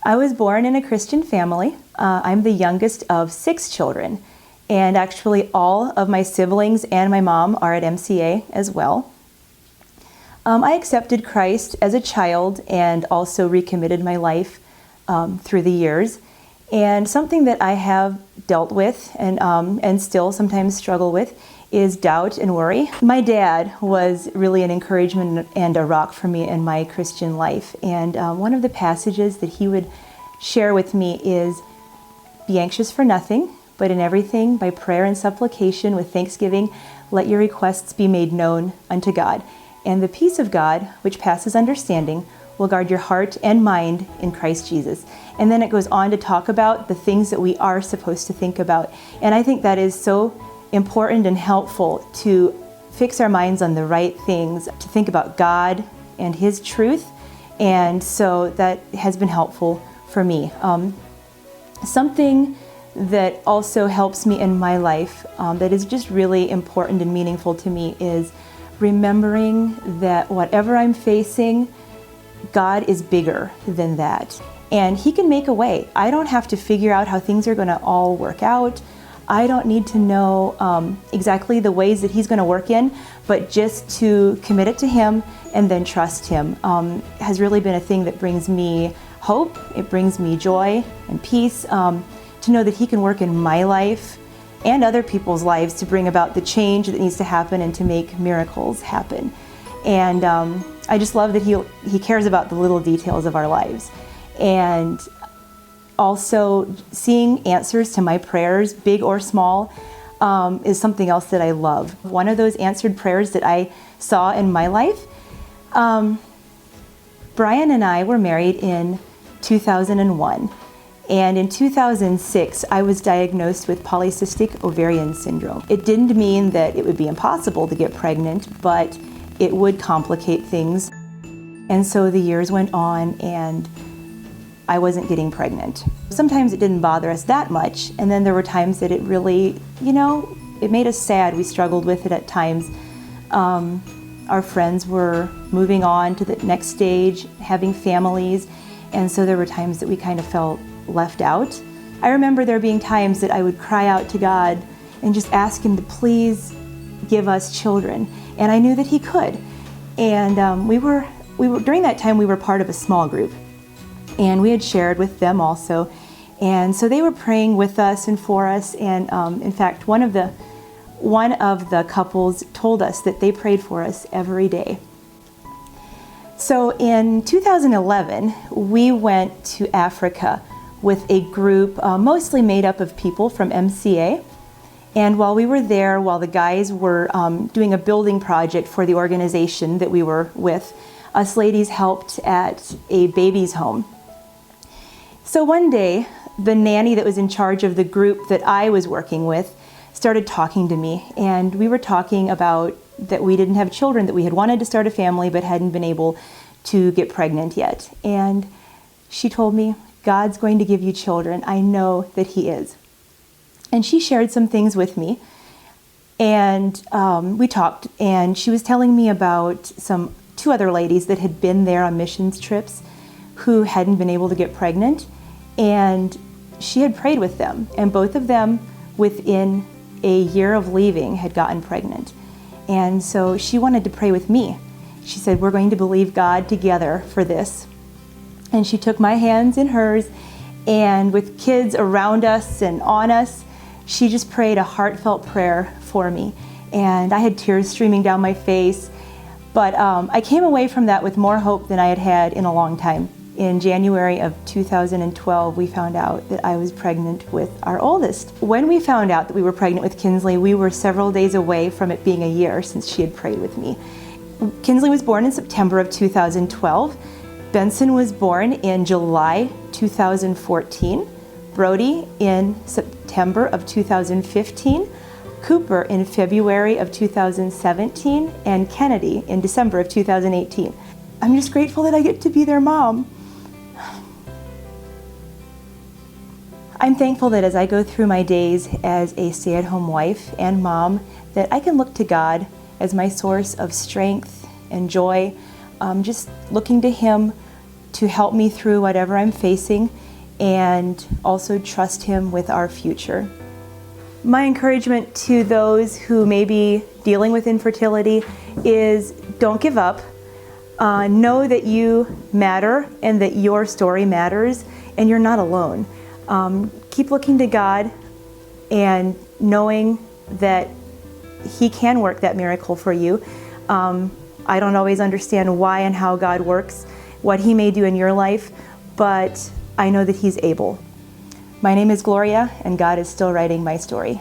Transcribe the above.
I was born in a Christian family. I'm the youngest of 6 children, and actually all of my siblings and my mom are at MCA as well. I accepted Christ as a child and also recommitted my life through the years. And something that I have dealt with and still sometimes struggle with is doubt and worry. My dad was really an encouragement and a rock for me in my Christian life. And one of the passages that he would share with me is, "Be anxious for nothing, but in everything, by prayer and supplication with thanksgiving, let your requests be made known unto God. And the peace of God, which passes understanding, will guard your heart and mind in Christ Jesus." And then it goes on to talk about the things that we are supposed to think about. And I think that is so important and helpful to fix our minds on the right things, to think about God and His truth. And so that has been helpful for me. Something that also helps me in my life that is just really important and meaningful to me is remembering that whatever I'm facing, God is bigger than that. And He can make a way. I don't have to figure out how things are going to all work out. I don't need to know exactly the ways that He's going to work in, but just to commit it to Him and then trust Him has really been a thing that brings me hope. It brings me joy and peace to know that He can work in my life and other people's lives to bring about the change that needs to happen and to make miracles happen. And I just love that He cares about the little details of our lives. And also seeing answers to my prayers, big or small, is something else that I love. One of those answered prayers that I saw in my life, Brian and I were married in 2001. And in 2006, I was diagnosed with polycystic ovarian syndrome. It didn't mean that it would be impossible to get pregnant, but it would complicate things. And so the years went on and I wasn't getting pregnant. Sometimes it didn't bother us that much, and then there were times that it really, it made us sad. We struggled with it at times. Our friends were moving on to the next stage, having families, and so there were times that we kind of felt left out. I remember there being times that I would cry out to God and just ask Him to please give us children, and I knew that He could. And we were during that time we were part of a small group, and we had shared with them also, and so they were praying with us and for us. And in fact, one of the couples told us that they prayed for us every day. So in 2011, we went to Africa with a group mostly made up of people from MCA. And while we were there, while the guys were doing a building project for the organization that we were with, us ladies helped at a baby's home. So one day, the nanny that was in charge of the group that I was working with started talking to me, and we were talking about that we didn't have children, that we had wanted to start a family but hadn't been able to get pregnant yet. And she told me, "God's going to give you children. I know that He is." And she shared some things with me, and we talked, and she was telling me about two other ladies that had been there on missions trips who hadn't been able to get pregnant, and she had prayed with them, and both of them within a year of leaving had gotten pregnant. And so she wanted to pray with me. She said, "We're going to believe God together for this." And she took my hands in hers, and with kids around us and on us, she just prayed a heartfelt prayer for me. And I had tears streaming down my face, but I came away from that with more hope than I had had in a long time. In January of 2012, we found out that I was pregnant with our oldest. When we found out that we were pregnant with Kinsley, we were several days away from it being a year since she had prayed with me. Kinsley was born in September of 2012. Benson was born in July 2014. Brody in September of 2015. Cooper in February of 2017. And Kennedy in December of 2018. I'm just grateful that I get to be their mom. I'm thankful that as I go through my days as a stay-at-home wife and mom, that I can look to God as my source of strength and joy, just looking to Him to help me through whatever I'm facing and also trust Him with our future. My encouragement to those who may be dealing with infertility is don't give up. Know that you matter and that your story matters and you're not alone. Keep looking to God and knowing that He can work that miracle for you. I don't always understand why and how God works, what He may do in your life, but I know that He's able. My name is Gloria, and God is still writing my story.